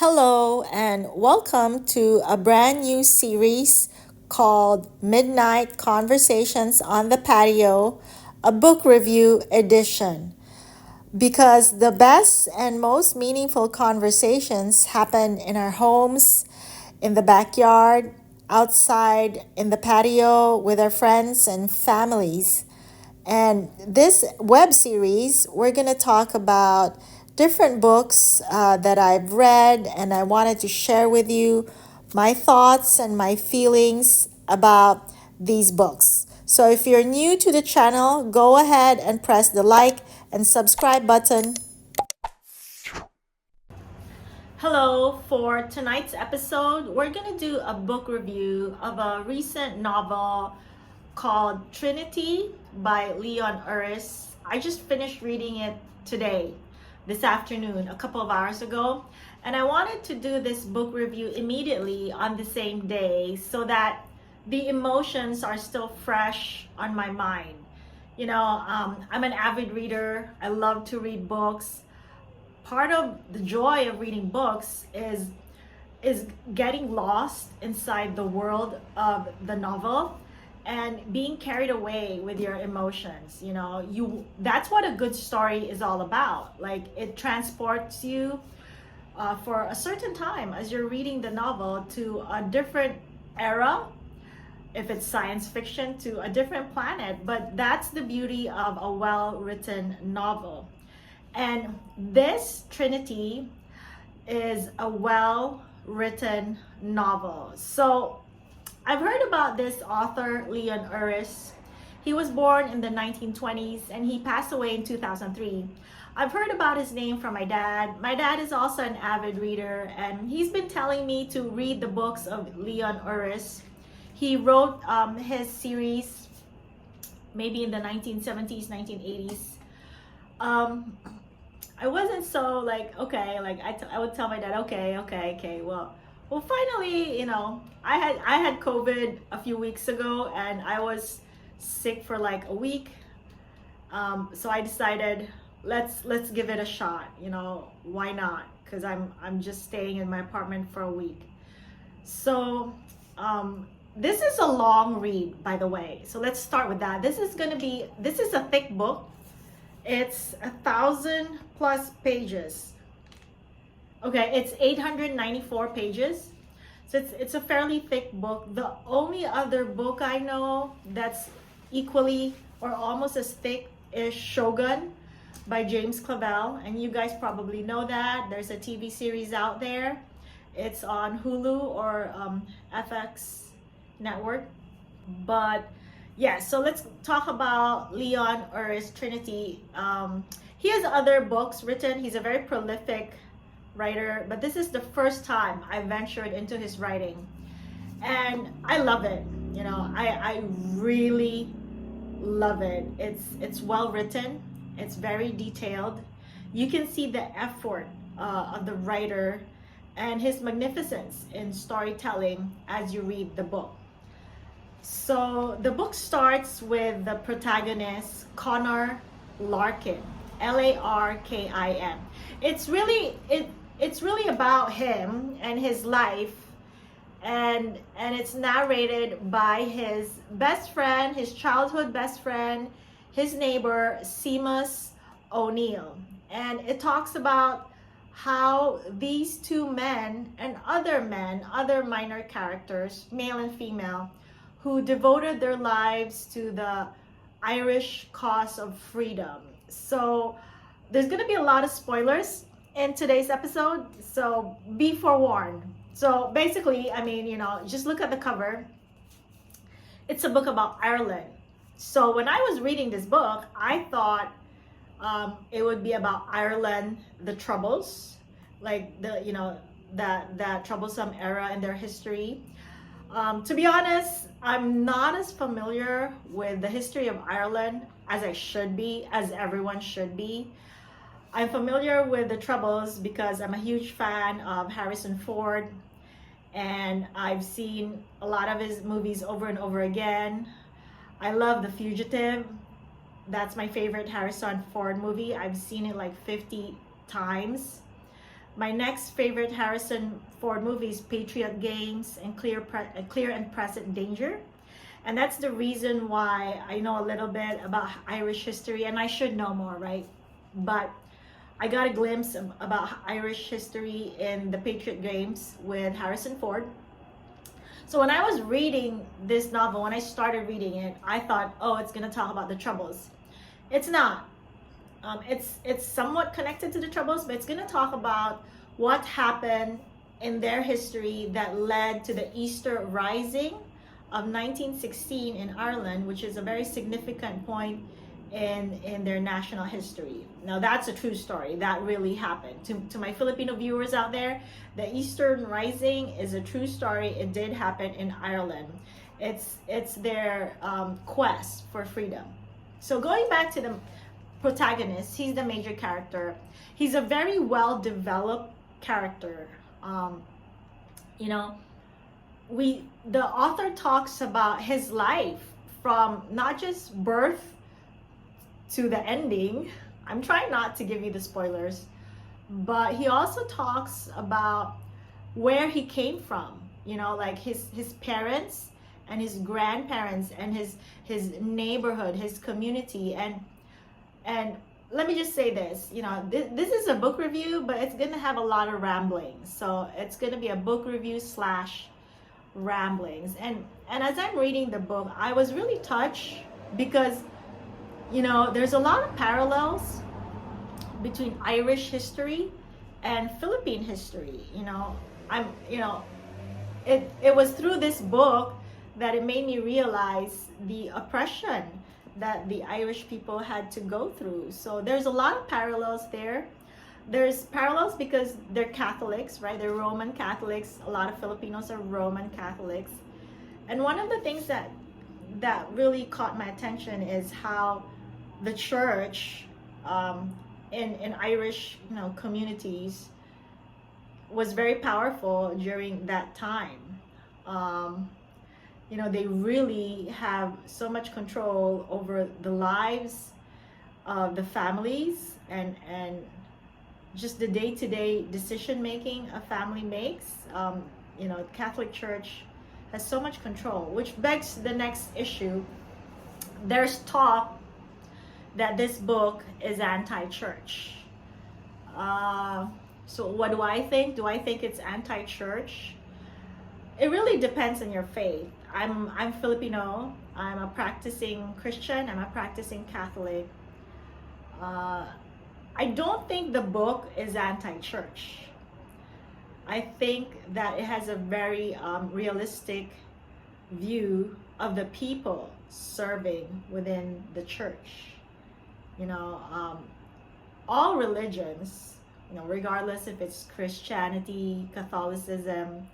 Hello, and welcome to a brand new series called Midnight Conversations on the Patio, a book review edition. Because the best and most meaningful conversations happen in our homes, in the backyard, outside, in the patio, with our friends and families. And this web series, we're going to talk about different books that I've read, and I wanted to share with you my thoughts and my feelings about these books. So if you're new to the channel, go ahead and press the like and subscribe button. Hello, for tonight's episode, we're going to do a book review of a recent novel called Trinity by Leon Uris. I just finished reading it today, this afternoon, a couple of hours ago. And I wanted to do this book review immediately on the same day so that the emotions are still fresh on my mind. I'm an avid reader. I love to read books. Part of the joy of reading books is getting lost inside the world of the novel and being carried away with your emotions. That's what a good story is all about. Like, it transports you for a certain time as you're reading the novel to a different era, if it's science fiction, to a different planet. But that's the beauty of a well-written novel. And this Trinity is a well-written novel. So I've heard about this author, Leon Uris. He was born in the 1920s and he passed away in 2003. I've heard about his name from my dad. My dad is also an avid reader, and he's been telling me to read the books of Leon Uris. He wrote his series maybe in the 1970s, 1980s. I wasn't so like, okay, like I would tell my dad, okay, well, finally, I had COVID a few weeks ago, and I was sick for like a week. So I decided, let's give it a shot. Why not? Because I'm just staying in my apartment for a week. So this is a long read, by the way. So let's start with that. This is a thick book. It's 1,000 plus pages. Okay, it's 894 pages. So it's a fairly thick book. The only other book I know that's equally or almost as thick is Shogun by James Clavell. And you guys probably know that. There's a TV series out there. It's on Hulu or FX network. But yeah, so let's talk about Leon Uris Trinity. He has other books written. He's a very prolific writer, but this is the first time I ventured into his writing, and I love it. I really love it. It's well written. It's very detailed. You can see the effort of the writer and his magnificence in storytelling as you read the book. So the book starts with the protagonist, Connor Larkin, Larkin. It's really about him and his life, and it's narrated by his best friend, his childhood best friend, his neighbor, Seamus O'Neill. And it talks about how these two men, other minor characters, male and female, who devoted their lives to the Irish cause of freedom. So there's going to be a lot of spoilers in today's episode, so be forewarned. So basically, just look at the cover. It's a book about Ireland. So when I was reading this book, I thought it would be about Ireland, the Troubles, like that troublesome era in their history. To be honest, I'm not as familiar with the history of Ireland as I should be, as everyone should be. I'm familiar with the Troubles because I'm a huge fan of Harrison Ford, and I've seen a lot of his movies over and over again. I love The Fugitive. That's my favorite Harrison Ford movie. I've seen it like 50 times. My next favorite Harrison Ford movie is Patriot Games and Clear and Present Danger. And that's the reason why I know a little bit about Irish history, and I should know more, right? But I got a glimpse about Irish history in the Patriot Games with Harrison Ford. So when I was reading this novel, when I started reading it, I thought, oh, it's gonna talk about the Troubles. It's not. It's somewhat connected to the Troubles, but it's gonna talk about what happened in their history that led to the Easter Rising of 1916 in Ireland, which is a very significant point in their national history. Now that's a true story. That really happened. To my Filipino viewers out there, the Eastern Rising is a true story. It did happen in Ireland. It's their quest for freedom. So going back to the protagonist, he's the major character. He's a very well developed character. You know, the author talks about his life from not just birth to the ending. I'm trying not to give you the spoilers, but he also talks about where he came from, you know, like his parents and his grandparents and his neighborhood, his community. And let me just say this, you know, this is a book review, but it's gonna have a lot of ramblings. So it's gonna be a book review / ramblings. And as I'm reading the book, I was really touched because, you know, there's a lot of parallels between Irish history and Philippine history. You know, it was through this book that it made me realize the oppression that the Irish people had to go through. So there's a lot of parallels there. There's parallels because they're Catholics, right? They're Roman Catholics. A lot of Filipinos are Roman Catholics. And one of the things that really caught my attention is how the church in Irish, you know, communities was very powerful during that time. You know, they really have so much control over the lives of the families and just the day-to-day decision making a family makes. You know, the Catholic Church has so much control, which begs the next issue. There's talk that this book is anti-church. So what do I think? Do I think it's anti-church? It really depends on your faith. I'm Filipino. I'm a practicing Christian. I'm a practicing Catholic. I don't think the book is anti-church. I think that it has a very realistic view of the people serving within the church. You know, all religions, you know, regardless if it's Christianity, Catholicism,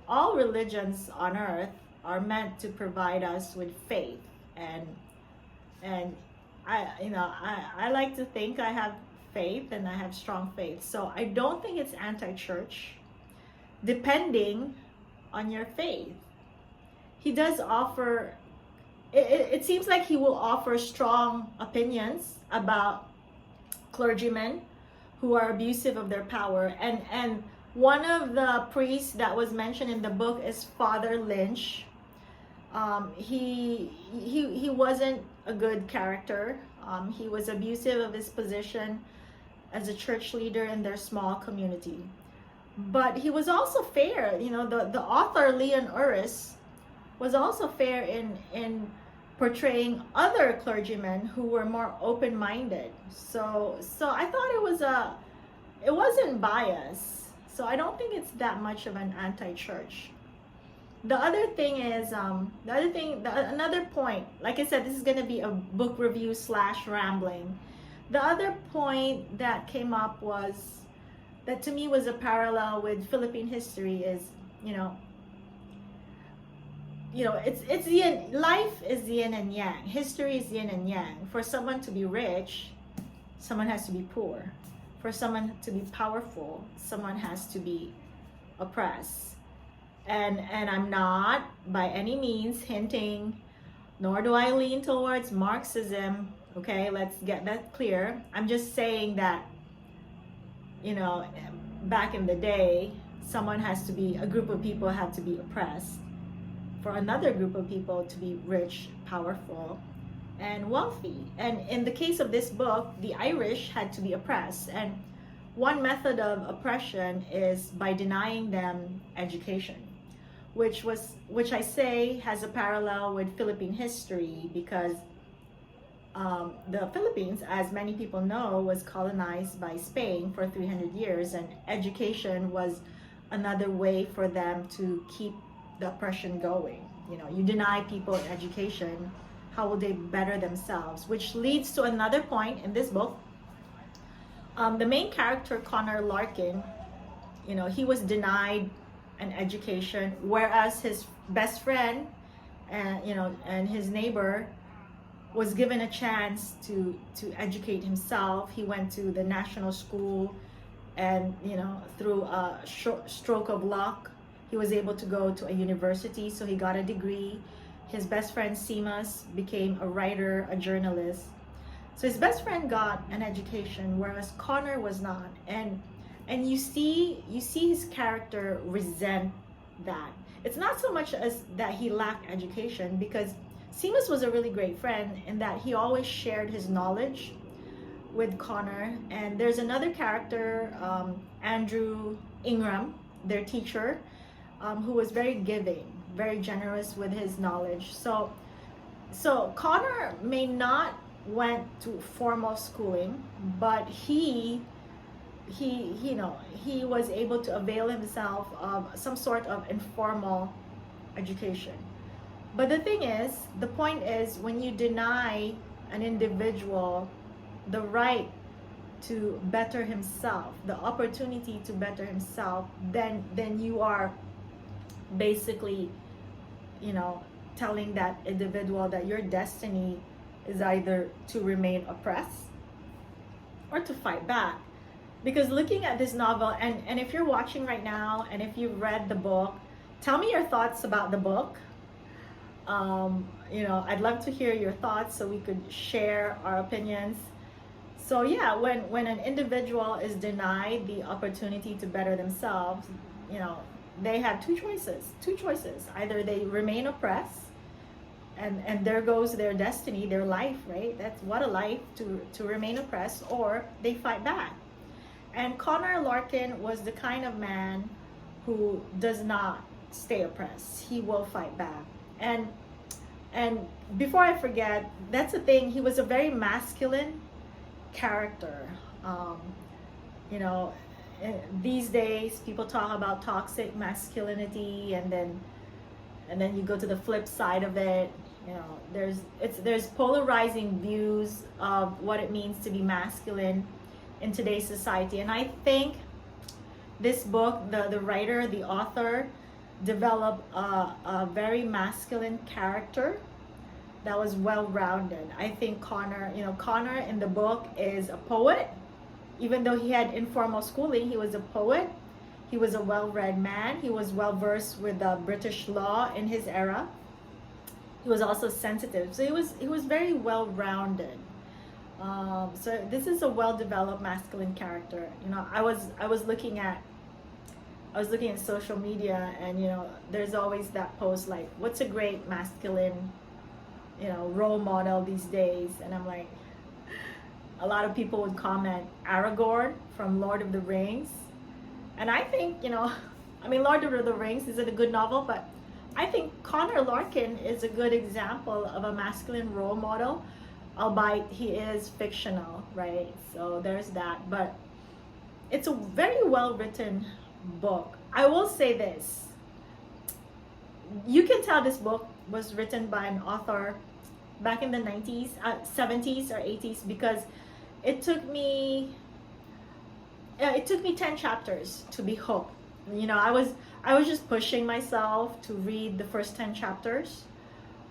all religions on earth are meant to provide us with faith, and I like to think I have faith and I have strong faith. So I don't think it's anti-church, depending on your faith. He does offer, it seems like he will offer strong opinions about clergymen who are abusive of their power. And one of the priests that was mentioned in the book is Father Lynch. He wasn't a good character. He was abusive of his position as a church leader in their small community. But he was also fair. You know, the author Leon Uris was also fair in portraying other clergymen who were more open-minded. So I thought it wasn't biased. So I don't think it's that much of an anti-church. The other thing is, another point, like I said, this is going to be a book review / rambling. The other point that came up was, that to me was a parallel with Philippine history is, you know, it's life is the yin and yang. History is yin and yang. For someone to be rich, someone has to be poor. For someone to be powerful, someone has to be oppressed. And I'm not by any means hinting, nor do I lean towards Marxism. Okay, let's get that clear. I'm just saying that, you know, back in the day, a group of people had to be oppressed for another group of people to be rich, powerful, and wealthy. And in the case of this book, the Irish had to be oppressed. And one method of oppression is by denying them education, which I say has a parallel with Philippine history, because the Philippines, as many people know, was colonized by Spain for 300 years, and education was another way for them to keep the oppression going. You know, you deny people education, how will they better themselves? Which leads to another point in this book. The main character, Connor Larkin, you know, he was denied an education, whereas his best friend and his neighbor was given a chance to educate himself. He went to the national school, and through a stroke of luck, he was able to go to a university, so he got a degree. His best friend Seamus became a writer, a journalist. So his best friend got an education, whereas Connor was not. And you see his character resent that. It's not so much as that he lacked education, because Seamus was a really great friend in that he always shared his knowledge with Connor. And there's another character, Andrew Ingram, their teacher, who was very giving, very generous with his knowledge. So Connor may not went to formal schooling, but he was able to avail himself of some sort of informal education. But the point is, when you deny an individual the right to better himself, the opportunity to better himself, then you are basically, telling that individual that your destiny is either to remain oppressed or to fight back. Because looking at this novel, and if you're watching right now, and if you've read the book, tell me your thoughts about the book. I'd love to hear your thoughts so we could share our opinions. So yeah, when an individual is denied the opportunity to better themselves, they have two choices. Either they remain oppressed, and there goes their destiny, their life, right? That's what a life, to remain oppressed, or they fight back. And Connor Larkin was the kind of man who does not stay oppressed. He will fight back. And before I forget, that's the thing, he was a very masculine character. These days people talk about toxic masculinity, and then you go to the flip side of it. There's polarizing views of what it means to be masculine in today's society. And I think this book, the writer, the author, developed a very masculine character that was well-rounded. I think Connor in the book is a poet. Even though he had informal schooling, he was a poet. He was a well-read man. He was well-versed with the British law in his era. He was also sensitive. So he was very well-rounded. So this is a well-developed masculine character. I was looking at social media, and there's always that post like, what's a great masculine role model these days? And I'm like, a lot of people would comment Aragorn from Lord of the Rings. And I think, Lord of the Rings isn't a good novel, but I think Connor Larkin is a good example of a masculine role model, albeit he is fictional, right? So there's that. But it's a very well-written book. I will say this. You can tell this book was written by an author back in the 90s, 70s or 80s, because it took me 10 chapters to be hooked. I was just pushing myself to read the first 10 chapters,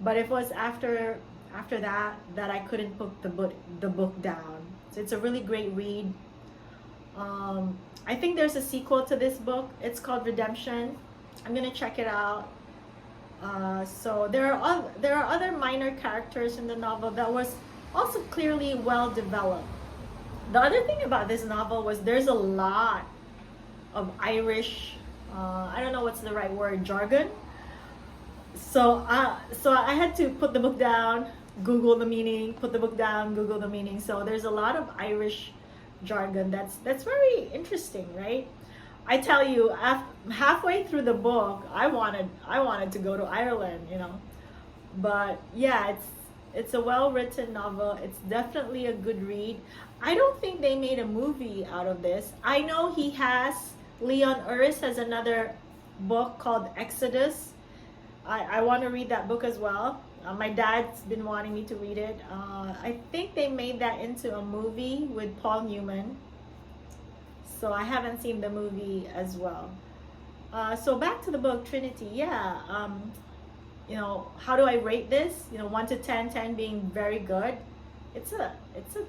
but it was after that I couldn't put the book down. So it's a really great read. I think there's a sequel to this book. It's called Redemption. I'm gonna check it out. So there are other minor characters in the novel that was also clearly well developed. The other thing about this novel was there's a lot of Irish, I don't know what's the right word, jargon. So I had to put the book down, Google the meaning, put the book down, Google the meaning. So there's a lot of Irish jargon that's very interesting, right? I tell you, halfway through the book, I wanted to go to Ireland, you know. But yeah, it's a well-written novel. It's definitely a good read. I don't think they made a movie out of this. I know Leon Uris has another book called Exodus. I want to read that book as well. My dad's been wanting me to read it. I think they made that into a movie with Paul Newman. So I haven't seen the movie as well. So back to the book, Trinity. Yeah. You know, how do I rate this? You know, 1 to 10, 10 being very good. It's a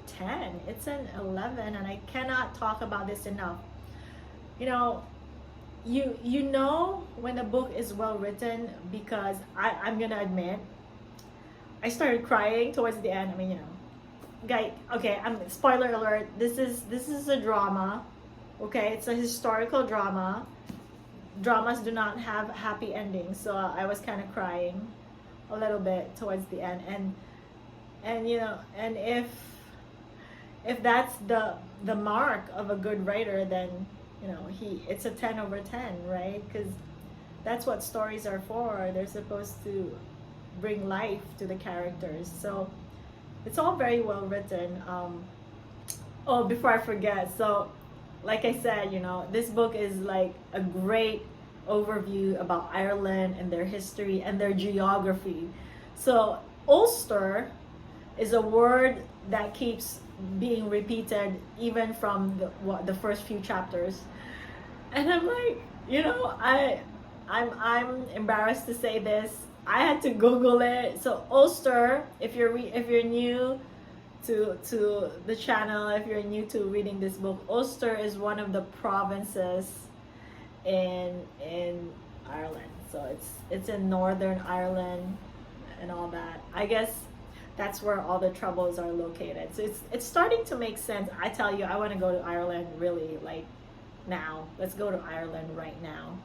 10. It's an 11, and I cannot talk about this enough. You know, you know when a book is well written, because I'm gonna admit, I started crying towards the end. I mean, you know, guy. Okay, spoiler alert. This is a drama. Okay, it's a historical drama. Dramas do not have happy endings, so I was kind of crying a little bit towards the end, and you know, and if that's the mark of a good writer, then you know it's a 10 over 10, right? Because that's what stories are for. They're supposed to bring life to the characters, so it's all very well written. Oh, before I forget, so like I said, you know, this book is like a great overview about Ireland and their history and their geography. So Ulster is a word that keeps being repeated even from the first few chapters, and I'm like, you know, I'm embarrassed to say this. I had to Google it. So Ulster, if you're new to the channel, if you're new to reading this book, Ulster is one of the provinces in Ireland. So it's in Northern Ireland and all that. I guess that's where all the troubles are located. So it's starting to make sense. I tell you, I want to go to Ireland really, like, now. Let's go to Ireland right now.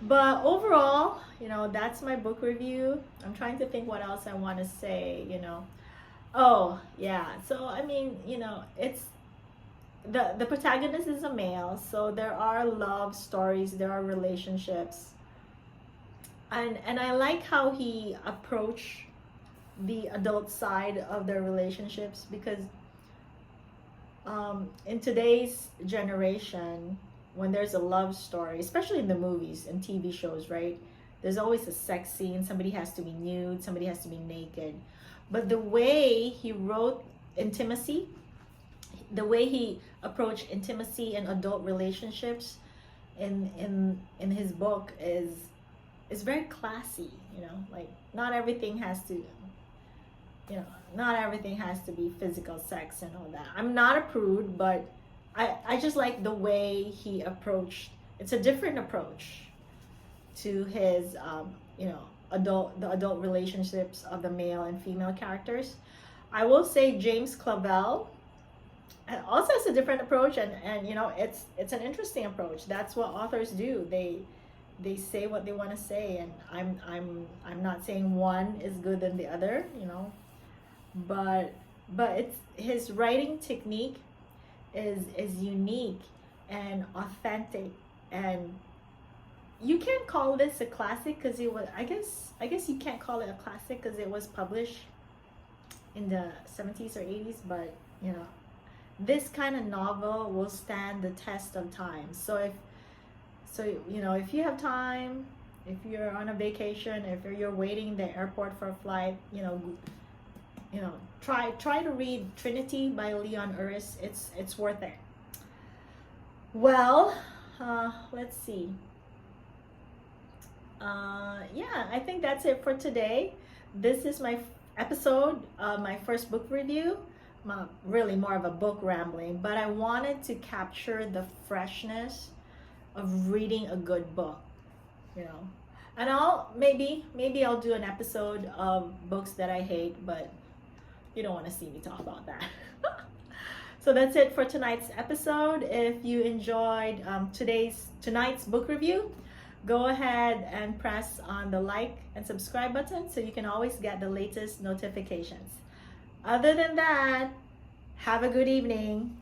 But overall, you know, that's my book review. I'm trying to think what else I want to say, you know. Oh, yeah. So, I mean, you know, it's the protagonist is a male, so there are love stories, there are relationships. And I like how he approached the adult side of their relationships, because in today's generation, when there's a love story, especially in the movies and TV shows, right? There's always a sex scene. Somebody has to be nude, somebody has to be naked. But the way he wrote intimacy, the way he approached intimacy and adult relationships in his book is very classy, you know? Like, not everything has to, you know, not everything has to be physical sex and all that. I'm not a prude, but I just like the way he approached. It's a different approach to his you know, the adult relationships of the male and female characters. I will say James Clavell also has a different approach, and you know, it's an interesting approach. That's what authors do. They say what they want to say, and I'm not saying one is good than the other, you know, but it's his writing technique is unique and authentic, and you can't call this a classic because it was, I guess you can't call it a classic because it was published in the 70s or 80s, but you know, this kind of novel will stand the test of time. So you know, if you have time, if you're on a vacation, if you're waiting in the airport for a flight, you know, try to read Trinity by Leon Uris. It's worth it. Well, let's see. Yeah, I think that's it for today. This is my episode, my first book review. Really more of a book rambling, but I wanted to capture the freshness of reading a good book, you know. And maybe I'll do an episode of books that I hate, but you don't want to see me talk about that. So that's it for tonight's episode. If you enjoyed tonight's book review, go ahead and press on the like and subscribe button so you can always get the latest notifications. Other than that, have a good evening.